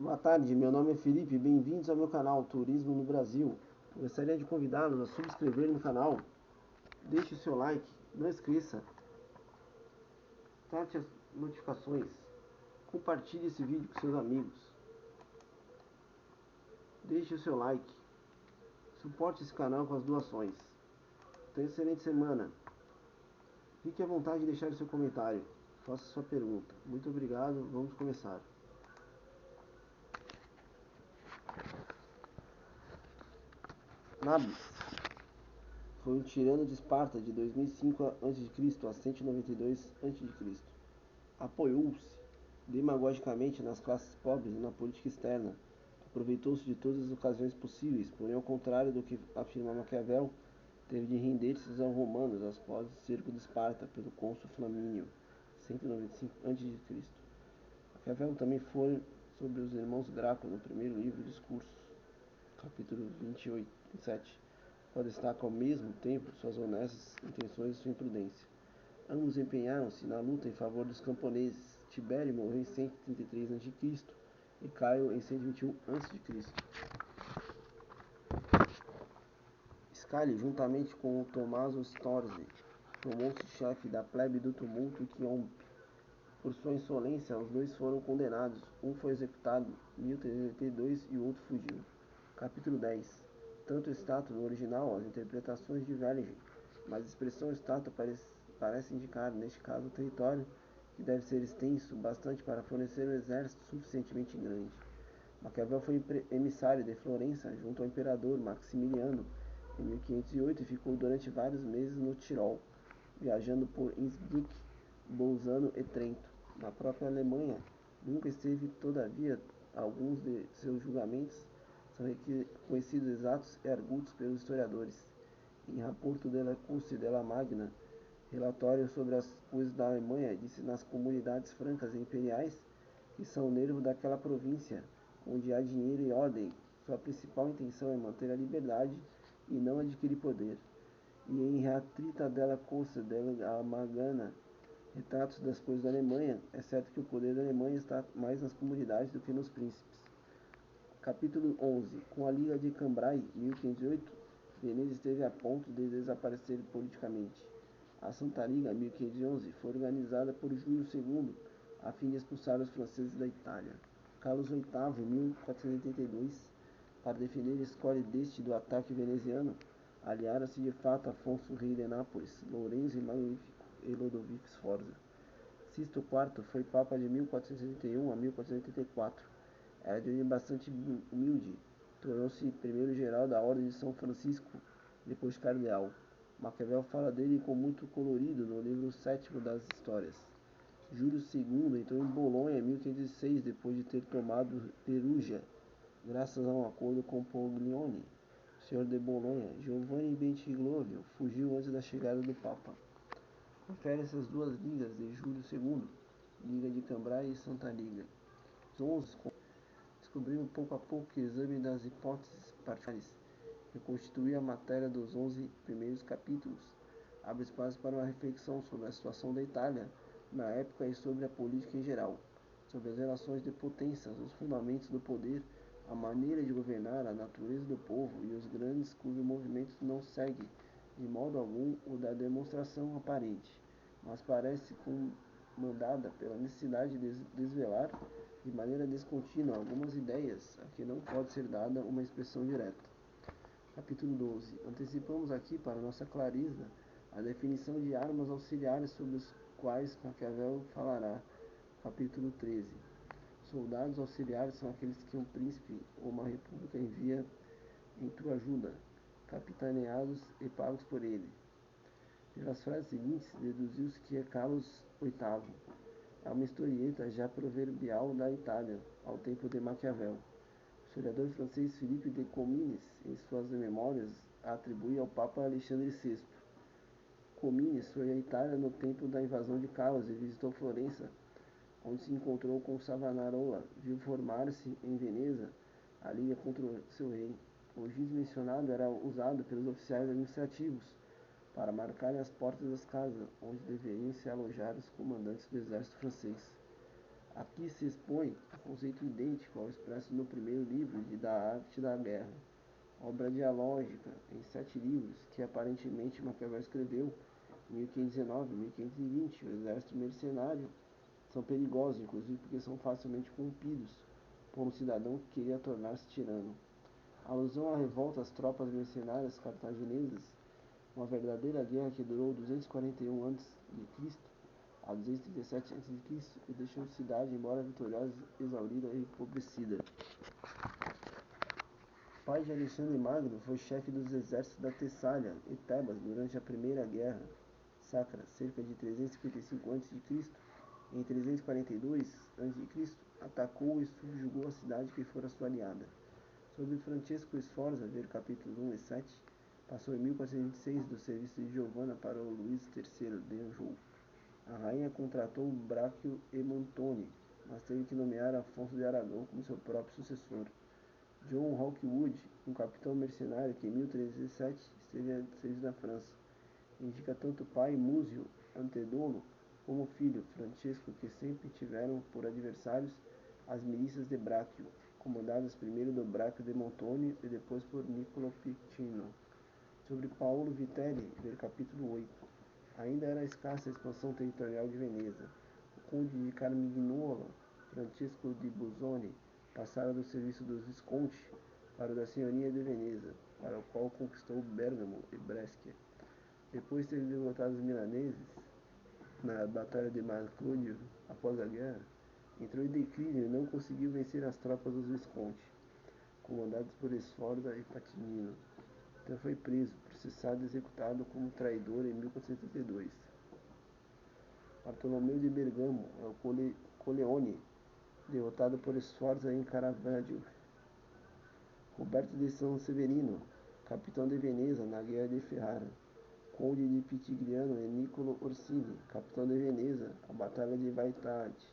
Boa tarde, meu nome é Felipe, bem-vindos ao meu canal Turismo no Brasil. Gostaria de convidá-los a subscrever no canal, deixe o seu like, não esqueça, ative as notificações, compartilhe esse vídeo com seus amigos, deixe o seu like, suporte esse canal com as doações. Tenha uma excelente semana, fique à vontade de deixar o seu comentário, faça sua pergunta. Muito obrigado, vamos começar. Nabis foi um tirano de Esparta de 2005 a.C. a 192 a.C. Apoiou-se demagogicamente nas classes pobres e na política externa. Aproveitou-se de todas as ocasiões possíveis, porém, ao contrário do que afirma Maquiavel, teve de render-se aos romanos após o cerco de Esparta pelo cônsul Flamínio, 195 a.C. Maquiavel também foi sobre os irmãos Graco no primeiro livro, Discursos, capítulo 27, qual destaca ao mesmo tempo suas honestas intenções e sua imprudência. Ambos empenharam-se na luta em favor dos camponeses. Tibério morreu em 133 a.C. e Caio em 121 a.C. Scali, juntamente com Tommaso Strozzi, tornou-se chefe da plebe do tumulto Quiombe. Por sua insolência, os dois foram condenados. Um foi executado em 1382 e o outro fugiu. Capítulo 10. Tanto estátua no original as interpretações divergem, mas a expressão estátua parece indicar, neste caso, o território que deve ser extenso bastante para fornecer um exército suficientemente grande. Maquiavel foi emissário de Florença junto ao imperador Maximiliano em 1508 e ficou durante vários meses no Tirol, viajando por Innsbruck, Bolzano e Trento. Na própria Alemanha, nunca esteve, todavia, alguns de seus julgamentos são reconhecidos exatos e argutos pelos historiadores. Em Rapporto della Curia della Magna, relatório sobre as coisas da Alemanha, disse nas comunidades francas e imperiais, que são o nervo daquela província, onde há dinheiro e ordem, sua principal intenção é manter a liberdade e não adquirir poder. E em Reatrita della Costa della Magana, retratos das coisas da Alemanha, é certo que o poder da Alemanha está mais nas comunidades do que nos príncipes. Capítulo 11. Com a Liga de Cambrai, 1508, Veneza esteve a ponto de desaparecer politicamente. A Santa Liga, 1511, foi organizada por Júlio II a fim de expulsar os franceses da Itália. Carlos VIII, em 1482, para defender a escolha deste do ataque veneziano, aliaram-se de fato Afonso, rei de Nápoles, Lourenço e Magnífico e Lodovico Sforza. Sisto IV foi papa de 1481 a 1484. Era de origem bastante humilde. Tornou-se primeiro geral da Ordem de São Francisco, depois cardeal. Maquiavel fala dele com muito colorido no livro 7º das Histórias. Júlio II entrou em Bolonha em 1506, depois de ter tomado Perugia, graças a um acordo com Poglione, senhor de Bolonha. Giovanni Bentivoglio fugiu antes da chegada do Papa. Confere-se as duas ligas de Júlio II, Liga de Cambrai e Santa Liga. Os 11 descobriram pouco a pouco que o exame das hipóteses particulares, que constituía a matéria dos 11 primeiros capítulos, abre espaço para uma reflexão sobre a situação da Itália na época e sobre a política em geral, sobre as relações de potências, os fundamentos do poder, a maneira de governar, a natureza do povo e os grandes cujo movimento não segue de modo algum o da demonstração aparente, mas parece comandada pela necessidade de desvelar de maneira descontínua algumas ideias a que não pode ser dada uma expressão direta. Capítulo 12. Antecipamos aqui para nossa clareza a definição de armas auxiliares sobre os quais Maquiavel falará. Capítulo 13. Soldados auxiliares são aqueles que um príncipe ou uma república envia em tua ajuda, capitaneados e pagos por ele. Pelas frases seguintes, deduziu-se que é Carlos VIII. É uma historieta já proverbial da Itália, ao tempo de Maquiavel. O historiador francês Philippe de Comines, em suas memórias, a atribui ao Papa Alexandre VI. Comines foi à Itália no tempo da invasão de Carlos e visitou Florença, onde se encontrou com Savonarola, viu formar-se em Veneza a liga contra o seu rei. O giz mencionado era usado pelos oficiais administrativos para marcarem as portas das casas, onde deveriam se alojar os comandantes do exército francês. Aqui se expõe um conceito idêntico ao expresso no primeiro livro de Da Arte da Guerra, obra dialógica em 7 livros que aparentemente Maquiavel escreveu em 1519 e 1520. O exército mercenário são perigosos, inclusive porque são facilmente corrompidos por um cidadão que queria tornar-se tirano. A alusão à revolta às tropas mercenárias cartaginesas, uma verdadeira guerra que durou 241 a.C. a 237 a.C. e deixou a cidade, embora vitoriosa, exaurida e empobrecida. Pai de Alexandre Magno, foi chefe dos exércitos da Tessália e Tebas durante a Primeira Guerra Sacra, cerca de 355 a.C. Em 342 a.C., atacou e subjugou a cidade que fora sua aliada. Sobre Francesco Sforza, ver capítulos 1 e 7, passou em 1426 do serviço de Giovanna para o Luís III de Anjou. A rainha contratou Bráquio e Montoni, mas teve que nomear Afonso de Aragão como seu próprio sucessor. John Hawkwood, um capitão mercenário que em 1307 esteve a serviço da França, indica tanto o pai Múzio Antedolo como o filho Francesco, que sempre tiveram por adversários as milícias de Bráquio, comandadas primeiro do Bráquio de Montoni e depois por Niccolo Piccinino. Sobre Paulo Vitelli, ver capítulo 8. Ainda era escassa a expansão territorial de Veneza. O conde de Carmignola, Francesco di Busoni, passara do serviço dos Visconti para o da senhoria de Veneza, para o qual conquistou Bergamo e Brescia. Depois de ter derrotado os milaneses na Batalha de Marclúdio, após a guerra, entrou em declínio e não conseguiu vencer as tropas dos Visconti, comandadas por Sforza e Patinino. Então foi preso, processado e executado como traidor em 1432. Bartolomeu de Bergamo é o Coleone, derrotado por Sforza em Caravaggio. Roberto de São Severino, capitão de Veneza na Guerra de Ferrara. Conde de Pitigliano e Niccolo Orsini, capitão de Veneza, a Batalha de Vaitate,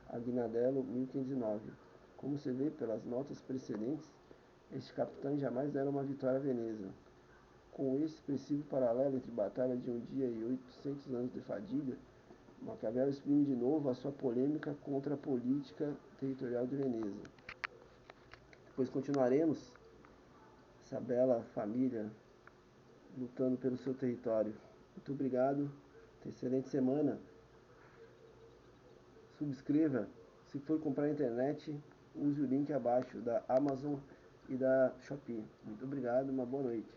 Agnadello, 1509. Como se vê pelas notas precedentes, este capitão jamais dera uma vitória a Veneza. Com este expressivo paralelo entre batalha de um dia e 800 anos de fadiga, Maquiavel exprime de novo a sua polêmica contra a política territorial de Veneza. Depois continuaremos essa bela família lutando pelo seu território. Muito obrigado, excelente semana. Subscreva. Se for comprar na internet, use o link abaixo da Amazon e da Shopee. Muito obrigado, uma boa noite.